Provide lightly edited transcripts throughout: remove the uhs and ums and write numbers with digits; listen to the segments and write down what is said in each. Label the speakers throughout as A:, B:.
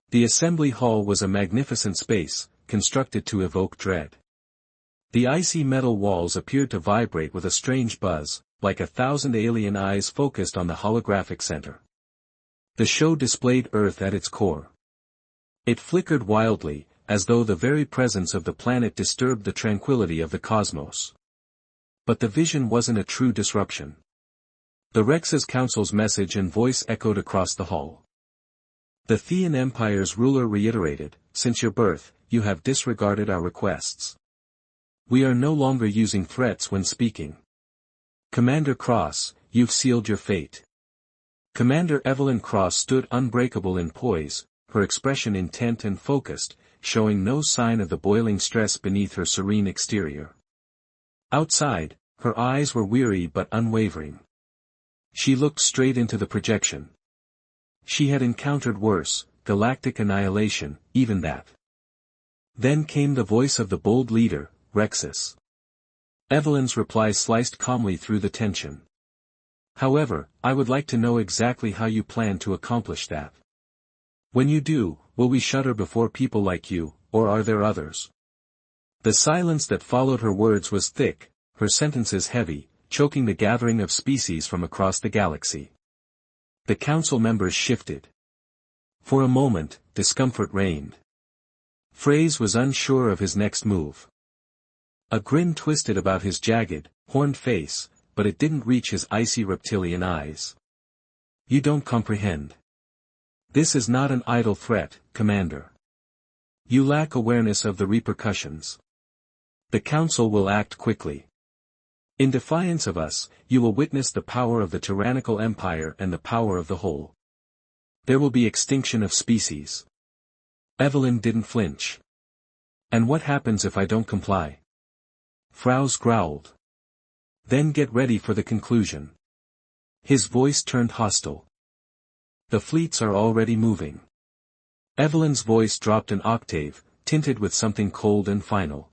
A: The assembly hall was a magnificent space, constructed to evoke dread. The icy metal walls appeared to vibrate with a strange buzz, like 1,000 alien eyes focused on the holographic center. The show displayed Earth at its core. It flickered wildly, as though the very presence of the planet disturbed the tranquility of the cosmos. But the vision wasn't a true disruption. The Rex's Council's message and voice echoed across the hall. The Thean Empire's ruler reiterated, "Since your birth, you have disregarded our requests. We are no longer using threats when speaking. Commander Cross, you've sealed your fate." Commander Evelyn Cross stood unbreakable in poise, her expression intent and focused, showing no sign of the boiling stress beneath her serene exterior. Outside, her eyes were weary but unwavering. She looked straight into the projection. She had encountered worse, galactic annihilation, even that. Then came the voice of the bold leader, Rexus. Evelyn's reply sliced calmly through the tension. "However, I would like to know exactly how you plan to accomplish that. When you do, will we shudder before people like you, or are there others?" The silence that followed her words was thick, her sentences heavy, choking the gathering of species from across the galaxy. The council members shifted. For a moment, discomfort reigned. Fraze was unsure of his next move. A grin twisted about his jagged, horned face, but it didn't reach his icy reptilian eyes. "You don't comprehend. This is not an idle threat, Commander. You lack awareness of the repercussions. The Council will act quickly. In defiance of us, you will witness the power of the tyrannical empire and the power of the whole. There will be extinction of species." Evelyn didn't flinch. "And what happens if I don't comply?" Fraus growled. "Then get ready for the conclusion." His voice turned hostile. "The fleets are already moving." Evelyn's voice dropped an octave, tinted with something cold and final.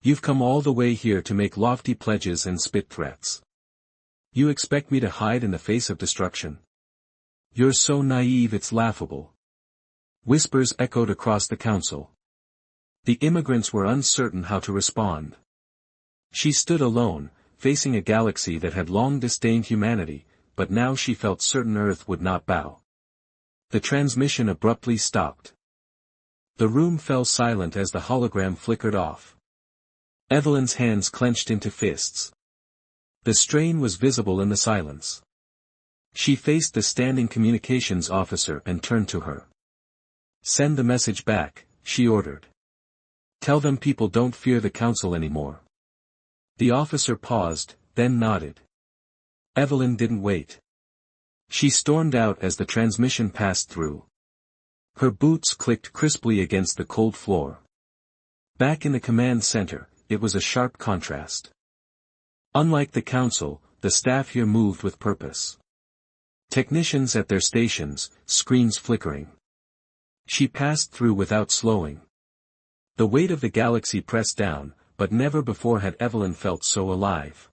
A: "You've come all the way here to make lofty pledges and spit threats. You expect me to hide in the face of destruction? You're so naive it's laughable." Whispers echoed across the council. The immigrants were uncertain how to respond. She stood alone, facing a galaxy that had long disdained humanity, but now she felt certain Earth would not bow. The transmission abruptly stopped. The room fell silent as the hologram flickered off. Evelyn's hands clenched into fists. The strain was visible in the silence. She faced the standing communications officer and turned to her. "Send the message back," she ordered. "Tell them people don't fear the council anymore." The officer paused, then nodded. Evelyn didn't wait. She stormed out as the transmission passed through. Her boots clicked crisply against the cold floor. Back in the command center, it was a sharp contrast. Unlike the council, the staff here moved with purpose. Technicians at their stations, screens flickering. She passed through without slowing. The weight of the galaxy pressed down, but never before had Evelyn felt so alive.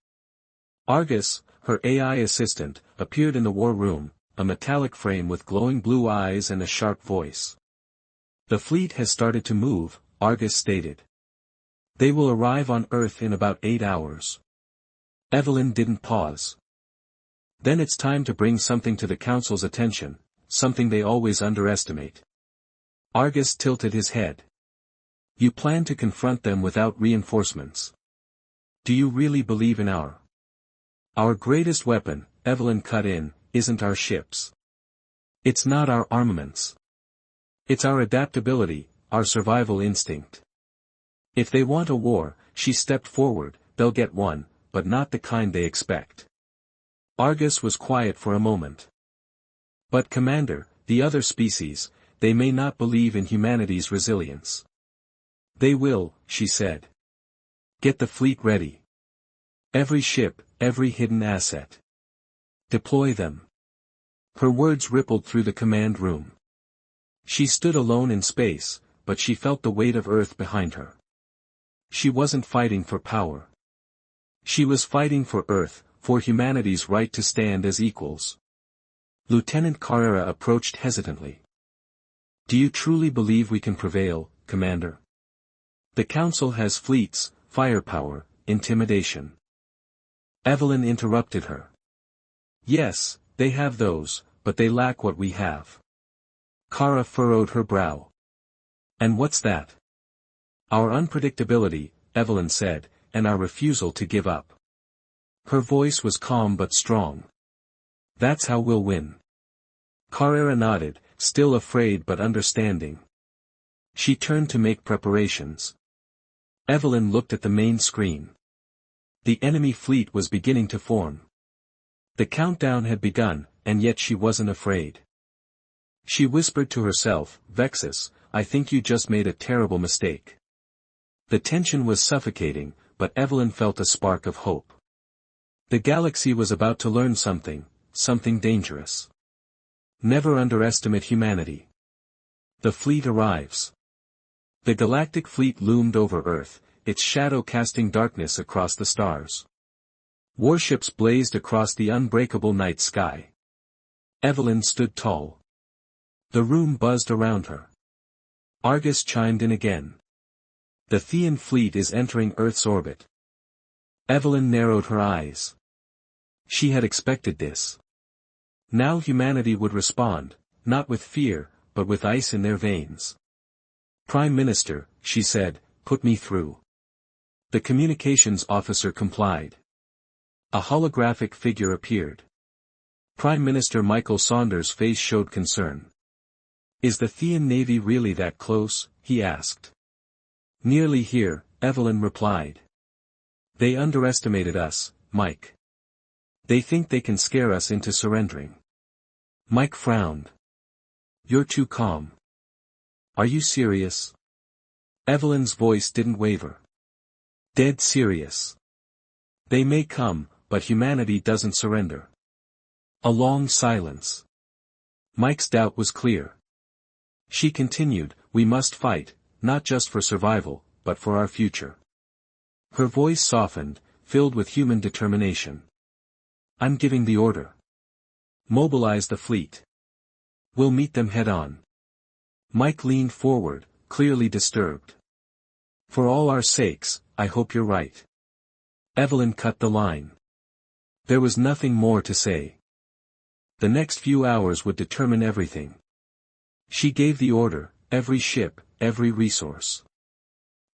A: Argus, her AI assistant, appeared in the war room, a metallic frame with glowing blue eyes and a sharp voice. "The fleet has started to move," Argus stated. "They will arrive on Earth in about 8 hours. Evelyn didn't pause. "Then it's time to bring something to the Council's attention, something they always underestimate." Argus tilted his head. "You plan to confront them without reinforcements. Do you really believe in Our greatest weapon," Evelyn cut in, "isn't our ships. It's not our armaments. It's our adaptability, our survival instinct. If they want a war," she stepped forward, "they'll get one, but not the kind they expect." Argus was quiet for a moment. "But Commander, the other species, they may not believe in humanity's resilience." "They will," she said. "Get the fleet ready. Every ship, every hidden asset. Deploy them." Her words rippled through the command room. She stood alone in space, but she felt the weight of Earth behind her. She wasn't fighting for power. She was fighting for Earth, for humanity's right to stand as equals. Lieutenant Carrera approached hesitantly. Do you truly believe we can prevail, Commander? The Council has fleets, firepower, intimidation. Evelyn interrupted her. Yes, they have those, but they lack what we have. Kara furrowed her brow. And what's that? Our unpredictability, Evelyn said, and our refusal to give up. Her voice was calm but strong. That's how we'll win. Kara nodded, still afraid but understanding. She turned to make preparations. Evelyn looked at the main screen. The enemy fleet was beginning to form. The countdown had begun, and yet she wasn't afraid. She whispered to herself, Vexus, I think you just made a terrible mistake. The tension was suffocating, but Evelyn felt a spark of hope. The galaxy was about to learn something dangerous. Never underestimate humanity. The fleet arrives. The galactic fleet loomed over Earth, its shadow casting darkness across the stars. Warships blazed across the unbreakable night sky. Evelyn stood tall. The room buzzed around her. Argus chimed in again. The Thean fleet is entering Earth's orbit. Evelyn narrowed her eyes. She had expected this. Now humanity would respond, not with fear, but with ice in their veins. Prime Minister, she said, put me through. The communications officer complied. A holographic figure appeared. Prime Minister Michael Saunders' face showed concern. Is the Thean Navy really that close? He asked. Nearly here, Evelyn replied. They underestimated us, Mike. They think they can scare us into surrendering. Mike frowned. You're too calm. Are you serious? Evelyn's voice didn't waver. Dead serious. They may come, but humanity doesn't surrender. A long silence. Mike's doubt was clear. She continued, we must fight, not just for survival, but for our future. Her voice softened, filled with human determination. I'm giving the order. Mobilize the fleet. We'll meet them head-on. Mike leaned forward, clearly disturbed. For all our sakes, I hope you're right. Evelyn cut the line. There was nothing more to say. The next few hours would determine everything. She gave the order, every ship, every resource.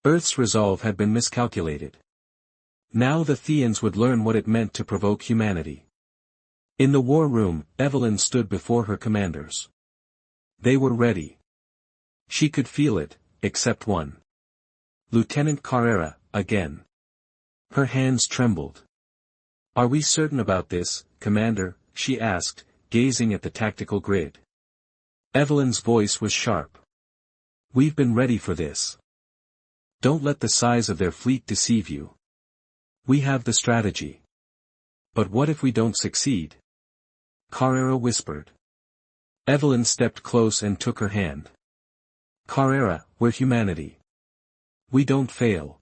A: Earth's resolve had been miscalculated. Now the Theans would learn what it meant to provoke humanity. In the war room, Evelyn stood before her commanders. They were ready. She could feel it, except one. Lieutenant Carrera, again. Her hands trembled. Are we certain about this, Commander? She asked, gazing at the tactical grid. Evelyn's voice was sharp. We've been ready for this. Don't let the size of their fleet deceive you. We have the strategy. But what if we don't succeed? Carrera whispered. Evelyn stepped close and took her hand. Carrera, we're humanity. We don't fail.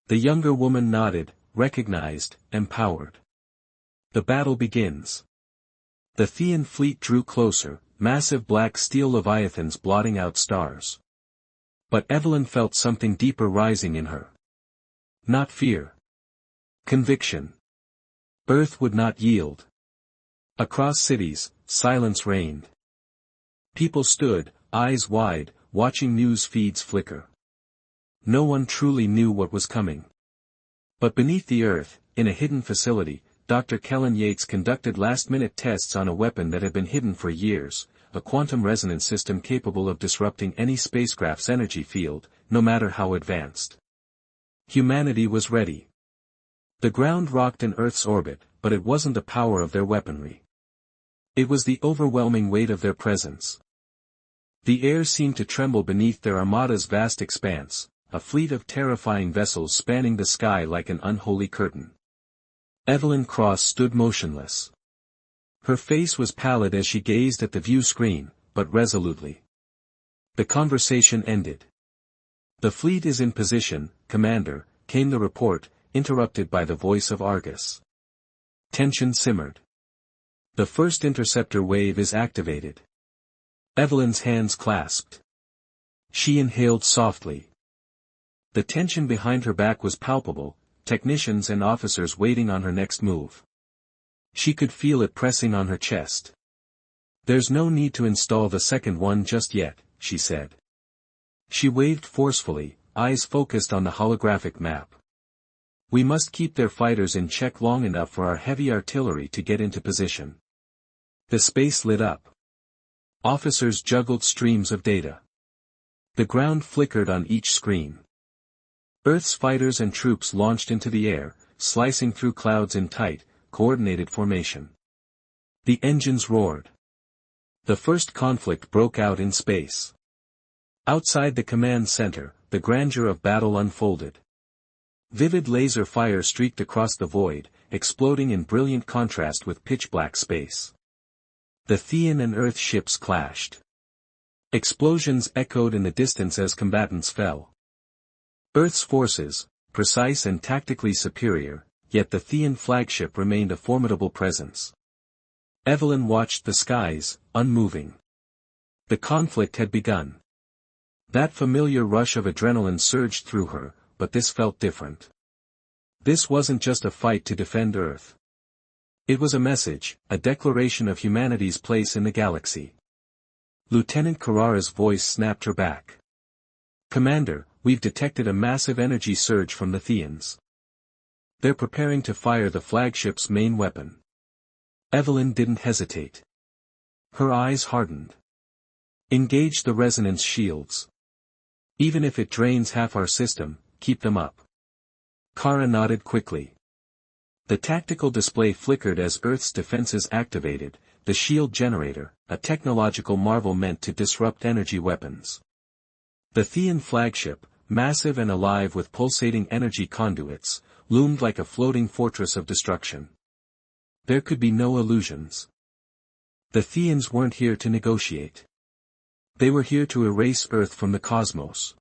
A: The younger woman nodded, recognized, empowered. The battle begins. The Thean fleet drew closer, massive black steel leviathans blotting out stars. But Evelyn felt something deeper rising in her. Not fear. Conviction. Earth would not yield. Across cities, silence reigned. People stood, eyes wide, watching news feeds flicker. No one truly knew what was coming. But beneath the earth, in a hidden facility, Dr. Kellen Yates conducted last-minute tests on a weapon that had been hidden for years, a quantum resonance system capable of disrupting any spacecraft's energy field, no matter how advanced. Humanity was ready. The ground rocked in Earth's orbit, but it wasn't the power of their weaponry. It was the overwhelming weight of their presence. The air seemed to tremble beneath their armada's vast expanse, a fleet of terrifying vessels spanning the sky like an unholy curtain. Evelyn Cross stood motionless. Her face was pallid as she gazed at the view screen, but resolutely. The conversation ended. The fleet is in position, Commander, came the report, interrupted by the voice of Argus. Tension simmered. The first interceptor wave is activated. Evelyn's hands clasped. She inhaled softly. The tension behind her back was palpable, technicians and officers waiting on her next move. She could feel it pressing on her chest. "There's no need to install the second one just yet," she said. She waved forcefully, eyes focused on the holographic map. "We must keep their fighters in check long enough for our heavy artillery to get into position." The space lit up. Officers juggled streams of data. The ground flickered on each screen. Earth's fighters and troops launched into the air, slicing through clouds in tight, coordinated formation. The engines roared. The first conflict broke out in space. Outside the command center, the grandeur of battle unfolded. Vivid laser fire streaked across the void, exploding in brilliant contrast with pitch-black space. The Thean and Earth ships clashed. Explosions echoed in the distance as combatants fell. Earth's forces, precise and tactically superior, yet the Thean flagship remained a formidable presence. Evelyn watched the skies, unmoving. The conflict had begun. That familiar rush of adrenaline surged through her, but this felt different. This wasn't just a fight to defend Earth. It was a message, a declaration of humanity's place in the galaxy. Lieutenant Carrara's voice snapped her back. "Commander, we've detected a massive energy surge from the Theans. They're preparing to fire the flagship's main weapon." Evelyn didn't hesitate. Her eyes hardened. "Engage the resonance shields. Even if it drains half our system, keep them up." Kara nodded quickly. The tactical display flickered as Earth's defenses activated, the shield generator, a technological marvel meant to disrupt energy weapons. The Thean flagship, massive and alive with pulsating energy conduits, loomed like a floating fortress of destruction. There could be no illusions. The Theans weren't here to negotiate. They were here to erase Earth from the cosmos.